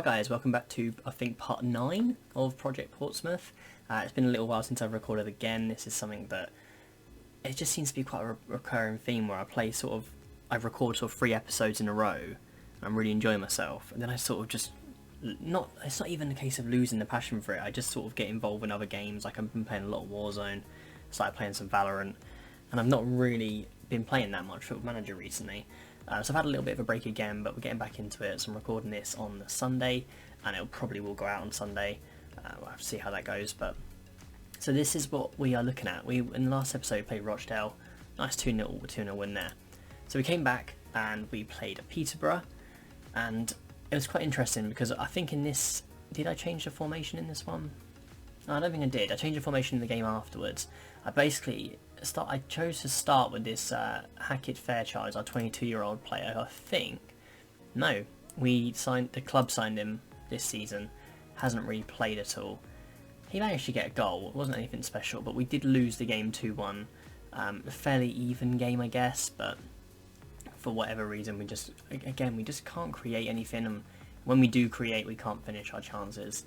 Right guys, welcome back to, I think, part 9 of Project Portsmouth. It's been a little while since I've recorded again. This is something that, it just seems to be quite a recurring theme where I record sort of 3 episodes in a row, and I'm really enjoying myself, and then I sort of just, it's not even a case of losing the passion for it, I just sort of get involved in other games. Like I've been playing a lot of Warzone, started playing some Valorant, and I've not really been playing that much Football Manager recently. So I've had a little bit of a break again, but we're getting back into it. So I'm recording this on Sunday, and it probably will go out on Sunday. We'll have to see how that goes. But so this is what we are looking at. We in the last episode played Rochdale, nice 2-0 win there. So we came back and we played Peterborough, and it was quite interesting because I think in this, did I change the formation in this one? No, I don't think I did. I changed the formation in the game afterwards. I chose to start with this Hackett Fairchild, our 22-year-old player. I think, no, the club signed him this season. Hasn't really played at all. He managed to get a goal. It wasn't anything special, but we did lose the game 2-1. A fairly even game, I guess, but for whatever reason, we just can't create anything, and when we do create, we can't finish our chances.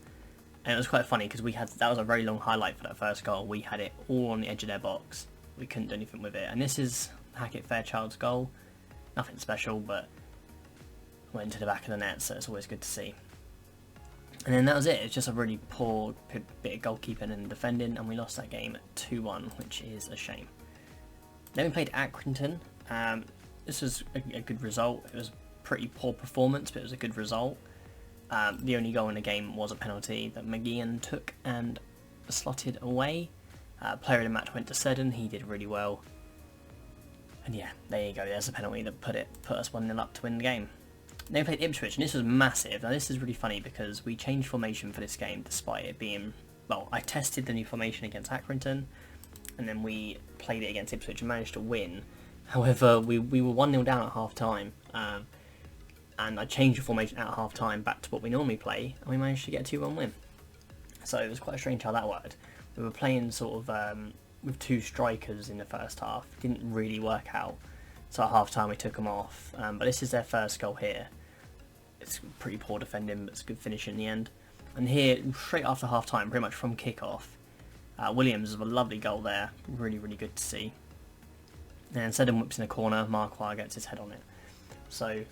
And it was quite funny because that was a very long highlight for that first goal. We had it all on the edge of their box. We couldn't do anything with it. And this is Hackett Fairchild's goal. Nothing special, but went into the back of the net, so it's always good to see. And then that was it. It's just a really poor bit of goalkeeping and defending, and we lost that game at 2-1, which is a shame. Then we played Accrington. This was a good result. It was a pretty poor performance, but it was a good result. The only goal in the game was a penalty that McGeehan took and slotted away. Player of the match went to Seddon. He did really well. And yeah, there you go. There's a penalty that put us 1-0 up to win the game. Then we played Ipswich, and this was massive. Now this is really funny because we changed formation for this game despite it being... Well, I tested the new formation against Accrington, and then we played it against Ipswich and managed to win. However, we were 1-0 down at half-time. And I changed the formation at half-time back to what we normally play, and we managed to get a 2-1 win. So it was quite strange how that worked. We were playing sort of with 2 strikers in the first half. It didn't really work out. So at half-time we took them off. But this is their first goal here. It's pretty poor defending, but it's a good finish in the end. And here, straight after half-time, pretty much from kick-off, Williams with a lovely goal there. Really, really good to see. And Seddon whips in a corner. Marquardt gets his head on it. So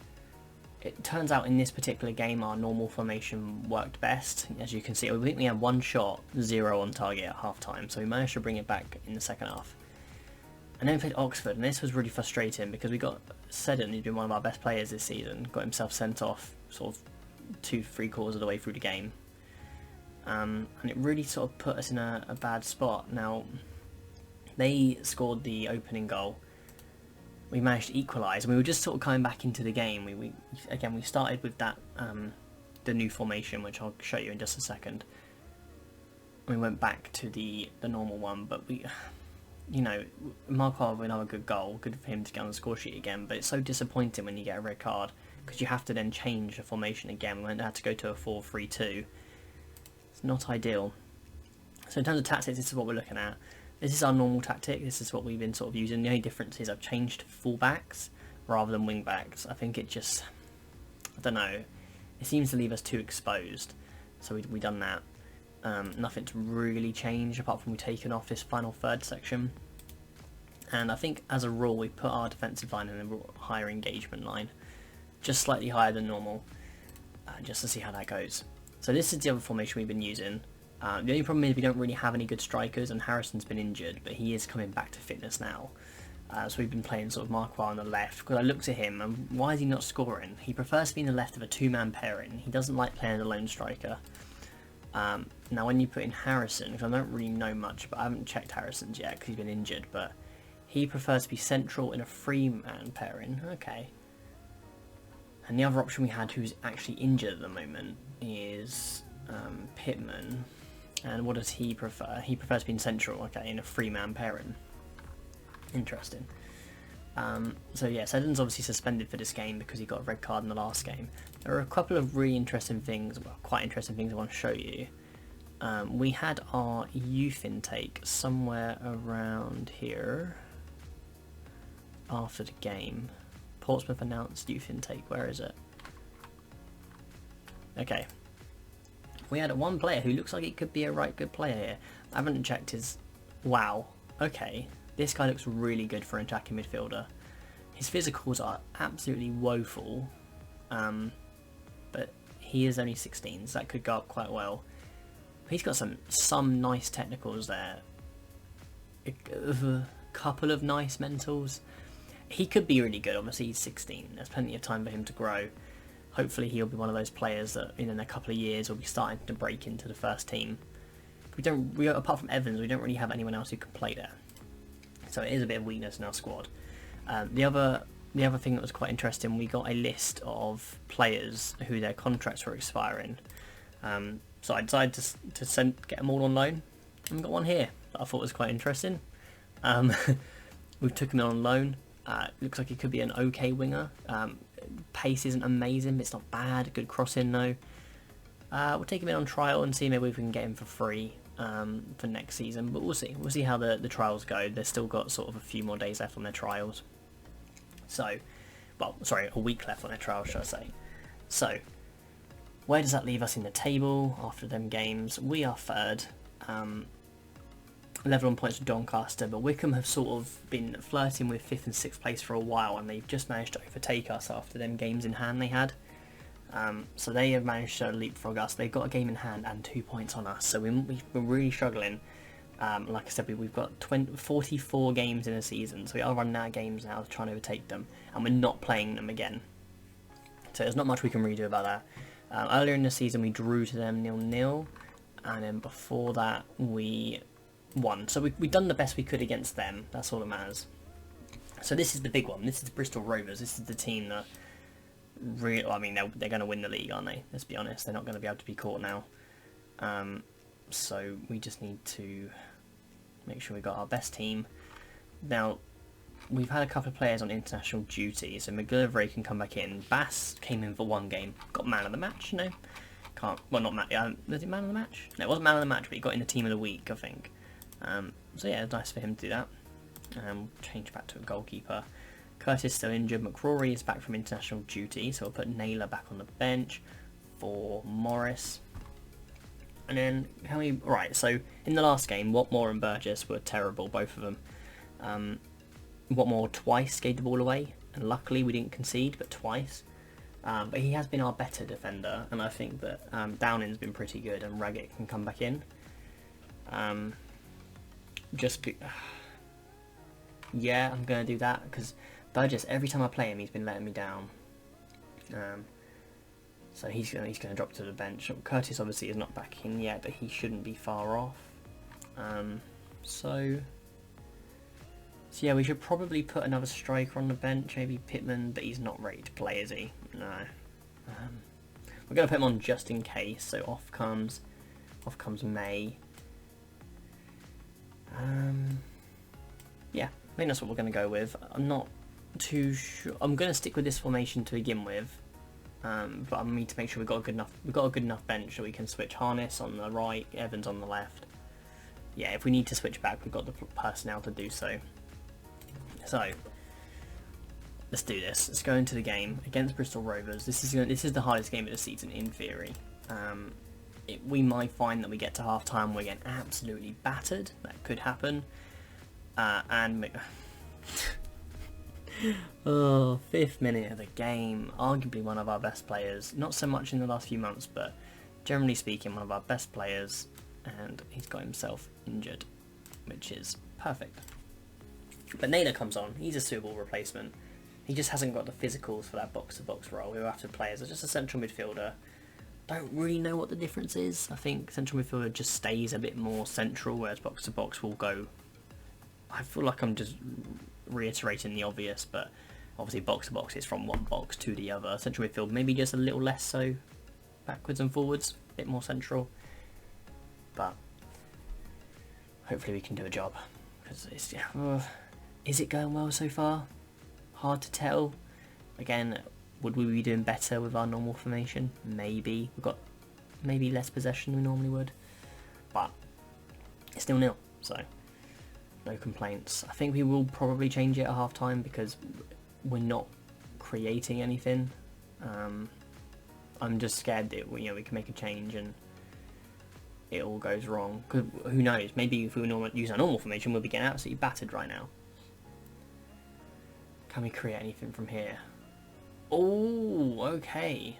it turns out in this particular game our normal formation worked best. As you can see, I think we had 1 shot, 0 on target at half time, so we managed to bring it back in the second half. And then we played Oxford, and this was really frustrating because we got Seddon, who's been one of our best players this season, got himself sent off sort of 2-3 quarters of the way through the game. And it really sort of put us in a bad spot. Now, they scored the opening goal. We managed to equalise, and we were just sort of coming back into the game. We started with that the new formation, which I'll show you in just a second. We went back to the normal one, but Marquardt with another good goal, good for him to get on the score sheet again. But it's so disappointing when you get a red card because you have to then change the formation again. We had to go to a 4-3-2. It's not ideal. So in terms of tactics, this is what we're looking at. This is our normal tactic, this is what we've been sort of using. The only difference is I've changed to full-backs rather than wing-backs. I think it just, I don't know, it seems to leave us too exposed. So we've done that. Nothing's really changed apart from we've taken off this final third section. And I think as a rule we put our defensive line in a higher engagement line. Just slightly higher than normal, just to see how that goes. So this is the other formation we've been using. The only problem is we don't really have any good strikers, and Harrison's been injured, but he is coming back to fitness now. So we've been playing sort of Marquardt on the left, because I looked at him, and why is he not scoring? He prefers to be in the left of a 2-man pairing. He doesn't like playing as a lone striker. Now when you put in Harrison, because I don't really know much, but I haven't checked Harrison's yet, because he's been injured, but he prefers to be central in a 3-man pairing. Okay. And the other option we had, who's actually injured at the moment, is Pittman. And what does he prefer? He prefers being central, okay, in a 3-man pairing. Interesting. So yeah, Seddon's obviously suspended for this game because he got a red card in the last game. There are a couple of really interesting things, well, quite interesting things I want to show you. We had our youth intake somewhere around here after the game. Portsmouth announced youth intake, where is it? Okay. We had one player who looks like he could be a right good player here. I haven't checked his... Wow. Okay. This guy looks really good for an attacking midfielder. His physicals are absolutely woeful. But he is only 16, so that could go up quite well. He's got some nice technicals there. A couple of nice mentals. He could be really good. Obviously, he's 16. There's plenty of time for him to grow. Hopefully, he'll be one of those players that in a couple of years will be starting to break into the first team. Apart from Evans, we don't really have anyone else who can play there. So it is a bit of weakness in our squad. The other thing that was quite interesting, we got a list of players who their contracts were expiring. So I decided to get them all on loan. And we got one here that I thought was quite interesting. We took him on loan. Looks like he could be an okay winger. Pace isn't amazing, but it's not bad. Good crossing though. We'll take him in on trial and see maybe if we can get him for free for next season. But we'll see. We'll see how the trials go. They've still got sort of a few more days left on their trials. So, well, sorry, a week left on their trials, should I say. So, where does that leave us in the table after them games? We are third. Level on points with Doncaster, but Wickham have sort of been flirting with 5th and 6th place for a while, and they've just managed to overtake us after them games in hand they had. So they have managed to leapfrog us. They've got a game in hand and 2 points on us, so we're really struggling. Like I said, we've got 44 games in a season, so we are running out of games now to try and overtake them, and we're not playing them again. So there's not much we can really do about that. Earlier in the season we drew to them 0-0, and then before that we won. So we've done the best we could against them. That's all that matters. So this is the big one. This is the Bristol Rovers. This is the team that really... I mean, they're going to win the league, aren't they? Let's be honest. They're not going to be able to be caught now. So we just need to make sure we got our best team. Now, we've had a couple of players on international duty, so McGillivray can come back in. Bass came in for one game. Got man of the match, no? Can't... Well, not man... was it man of the match? No, it wasn't man of the match, but he got in the team of the week, I think. So yeah, it's nice for him to do that. Change back to a goalkeeper. Curtis still injured. McCrory is back from international duty, so we'll put Naylor back on the bench for Morris. And then right, so in the last game, Watmore and Burgess were terrible, both of them. Watmore twice gave the ball away, and luckily we didn't concede, but twice. But he has been our better defender, and I think that Downing's been pretty good, and Raggett can come back in. Yeah, I'm going to do that, because Burgess, every time I play him, he's been letting me down. So he's going to drop to the bench. Curtis obviously is not back in yet, but he shouldn't be far off. So yeah, we should probably put another striker on the bench, maybe Pittman, but he's not ready to play, is he? No. We're going to put him on just in case. So off comes May. Yeah, I think that's what we're going to go with. I'm not too sure. I'm going to stick with this formation to begin with, but I need to make sure we've got a good enough bench so we can switch Harness on the right, Evans on the left. Yeah, if we need to switch back, we've got the personnel to do so. So let's do this. Let's go into the game against Bristol Rovers. This is the hardest game of the season in theory. We might find that we get to half time, we're getting absolutely battered. That could happen. Oh, 5th minute of the game. Arguably one of our best players. Not so much in the last few months, but generally speaking, one of our best players. And he's got himself injured, which is perfect. But Naylor comes on. He's a suitable replacement. He just hasn't got the physicals for that box-to-box role. We'll have to play as just a central midfielder. Don't really know what the difference is. I think central midfielder just stays a bit more central, whereas box-to-box will go... I feel like I'm just reiterating the obvious, but obviously box-to-box is from one box to the other. Central midfield maybe just a little less so, backwards and forwards, a bit more central. But hopefully we can do a job, because it's... is it going well so far? Hard to tell. Again, would we be doing better with our normal formation? Maybe. We've got maybe less possession than we normally would, but it's still nil, so no complaints. I think we will probably change it at half time because we're not creating anything. I'm just scared that we can make a change and it all goes wrong. Cause who knows? Maybe if we use our normal formation, we'll be getting absolutely battered right now. Can we create anything from here? Oh, okay.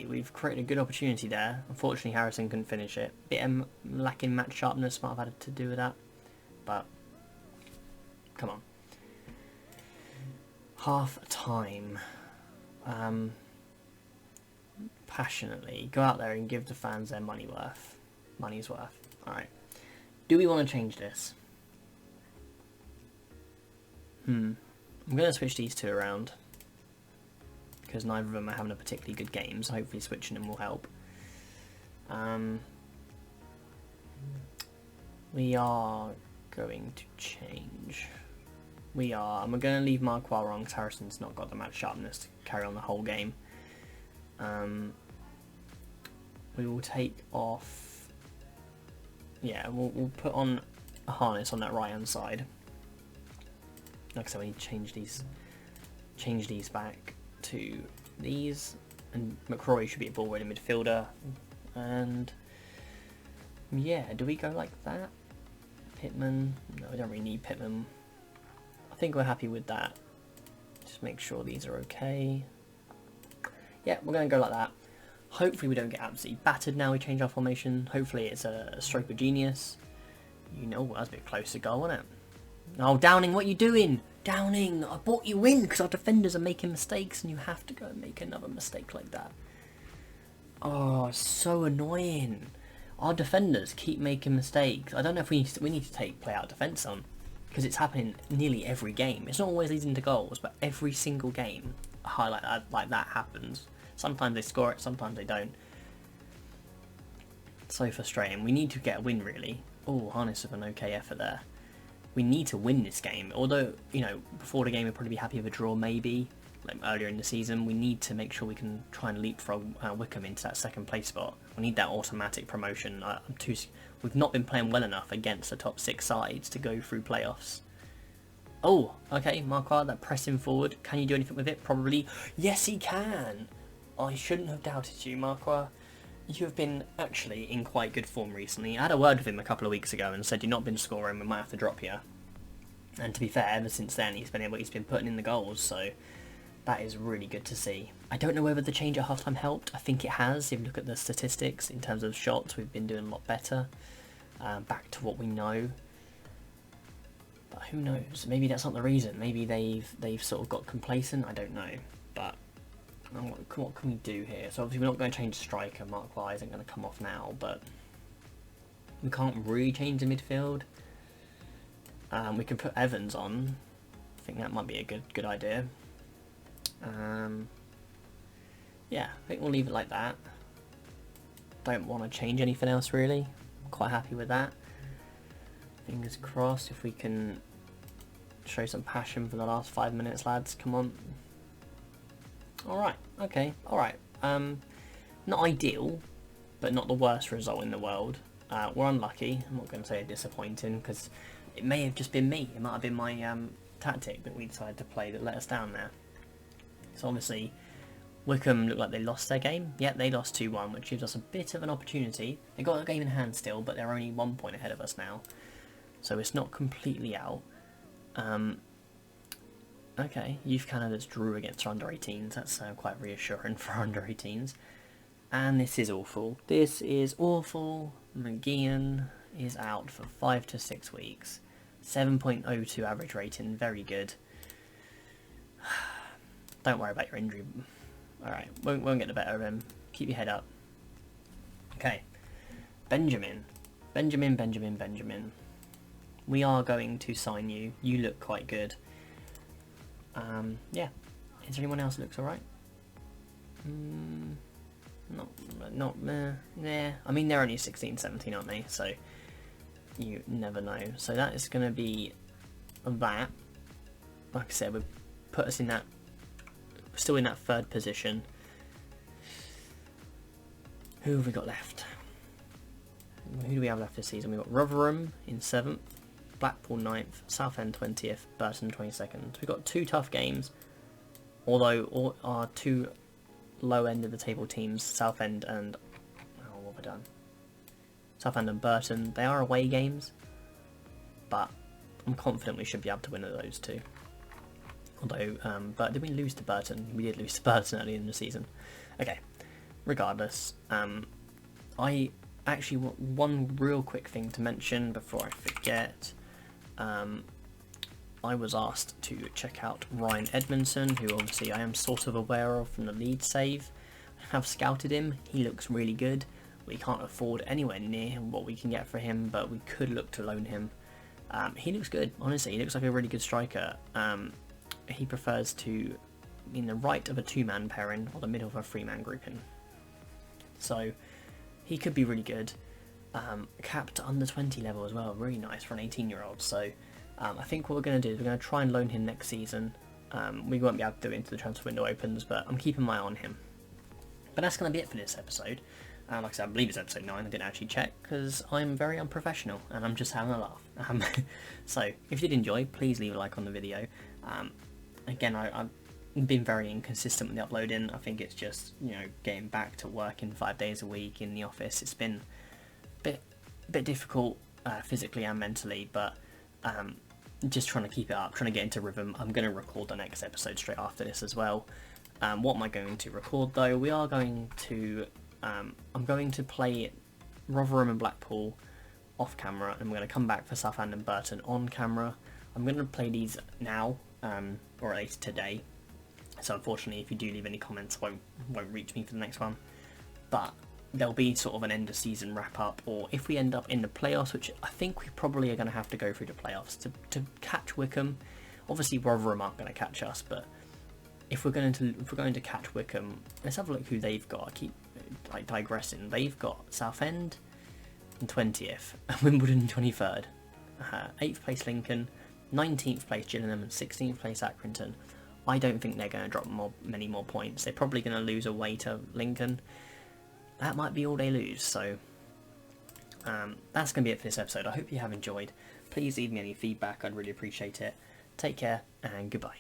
We've created a good opportunity there. Unfortunately, Harrison couldn't finish it. Bit lacking match sharpness might have had to do with that. But, come on. Half time. Passionately. Go out there and give the fans their money's worth. Alright. Do we want to change this? I'm going to switch these two around. Because neither of them are having a particularly good game, so hopefully switching them will help. We are going to change. I'm going to leave Marquardt wrong because Harrison's not got the match sharpness to carry on the whole game. We will take off... Yeah, we'll put on a harness on that right hand side. Like I said, we need to change these back to these, and McCrory should be a ball-ready midfielder. And yeah, do we go like that? Pittman? No, we don't really need Pittman. I think we're happy with that. Just make sure these are okay. Yeah, we're going to go like that. Hopefully we don't get absolutely battered now we change our formation. Hopefully it's a stroke of genius. That was a bit close to goal, wasn't it? Oh, Downing, what are you doing? Downing, I brought you in because our defenders are making mistakes and you have to go and make another mistake like that. Oh, so annoying. Our defenders keep making mistakes. I don't know if we need to play out defence on, because it's happening nearly every game. It's not always leading to goals, but every single game a highlight like that happens. Sometimes they score it, sometimes they don't. So frustrating. We need to get a win, really. Oh, Harness with an okay effort there. We need to win this game. Although, before the game we'd probably be happy with a draw maybe, like earlier in the season. We need to make sure we can try and leapfrog Wycombe into that second place spot. We need that automatic promotion. We've not been playing well enough against the top 6 sides to go through playoffs. Oh, okay, Marquardt, that pressing forward. Can you do anything with it? Probably. Yes, he can. I shouldn't have doubted you, Marquardt. You have been actually in quite good form recently. I had a word with him a couple of weeks ago and said you've not been scoring, we might have to drop you. And to be fair, ever since then he's been putting in the goals, so that is really good to see. I don't know whether the change at halftime helped. I think it has. If you look at the statistics in terms of shots, we've been doing a lot better. Back to what we know. But who knows? Maybe that's not the reason. Maybe they've sort of got complacent. I don't know. But what can we do here? So obviously we're not going to change the striker. Marquardt isn't going to come off now, but we can't really change the midfield. We can put Evans on. I think that might be a good idea. Yeah, I think we'll leave it like that. Don't want to change anything else really. Quite happy with that. Fingers crossed if we can show some passion for the last 5 minutes, lads. Come on. Alright, okay, alright. Not ideal, but not the worst result in the world. We're unlucky. I'm not going to say disappointing, because it may have just been me. It might have been my tactic that we decided to play that let us down there. So obviously, Wycombe looked like they lost their game. Yeah, they lost 2-1, which gives us a bit of an opportunity. They got a game in hand still, but they're only 1 point ahead of us now. So it's not completely out. Okay, youth candidates drew against our under-18s. That's quite reassuring for our under-18s. And this is awful. This is awful. McGeehan is out for 5 to 6 weeks. 7.02 average rating, very good. Don't worry about your injury. Alright, won't get the better of him. Keep your head up. Okay. Benjamin. We are going to sign you. You look quite good. Yeah. Is there anyone else that looks alright? Nah. I mean, they're only 16, 17, aren't they? So, you never know. So that is going to be that. Like I said, we've put us in that, still in that 3rd position. Who have we got left? Who do we have left this season? We've got Rotherham in 7th, Blackpool 9th, Southend 20th, Burton 22nd. We've got 2 tough games, although all our 2 low end of the table teams, Southend and what have I done? Southend and Burton. They are away games, but I'm confident we should be able to win those two. Although, but did we lose to Burton? We did lose to Burton early in the season. Okay, regardless, I actually want one real quick thing to mention before I forget. I was asked to check out Ryan Edmondson, who obviously I am sort of aware of from the Leeds save. I have scouted him. He looks really good. We can't afford anywhere near what we can get for him, but we could look to loan him. He looks good, honestly. He looks like a really good striker. He prefers to be in the right of a two-man pairing or the middle of a three-man grouping. So he could be really good. Capped under 20 level as well, really nice for an 18-year-old. So I think what we're going to do is we're going to try and loan him next season. We won't be able to do it until the transfer window opens, but I'm keeping my eye on him. But that's going to be it for this episode. Like I said, I believe it's episode 9, I didn't actually check, because I'm very unprofessional, and I'm just having a laugh. So, if you did enjoy, please leave a like on the video. Again, I've been very inconsistent with the uploading. I think it's just, getting back to working 5 days a week in the office. It's been a bit difficult, physically and mentally, but just trying to keep it up, trying to get into rhythm. I'm going to record the next episode straight after this as well. What am I going to record, though? We are going to... I'm going to play Rotherham and Blackpool off camera, and I'm going to come back for Southend and Burton on camera. I'm going to play these now, or at least today. So unfortunately, if you do leave any comments, won't reach me for the next one. But there'll be sort of an end of season wrap up, or if we end up in the playoffs, which I think we probably are going to have to go through the playoffs to catch Wickham. Obviously, Rotherham aren't going to catch us, but if we're going to catch Wickham, let's have a look who they've got. I keep digressing. They've got Southend in 20th, Wimbledon in 23rd, 8th place Lincoln, 19th place Gillingham, and 16th place Accrington. I don't think they're going to drop many more points. They're probably going to lose away to Lincoln. That might be all they lose. So that's going to be it for this episode. I hope you have enjoyed. Please leave me any feedback. I'd really appreciate it. Take care and goodbye.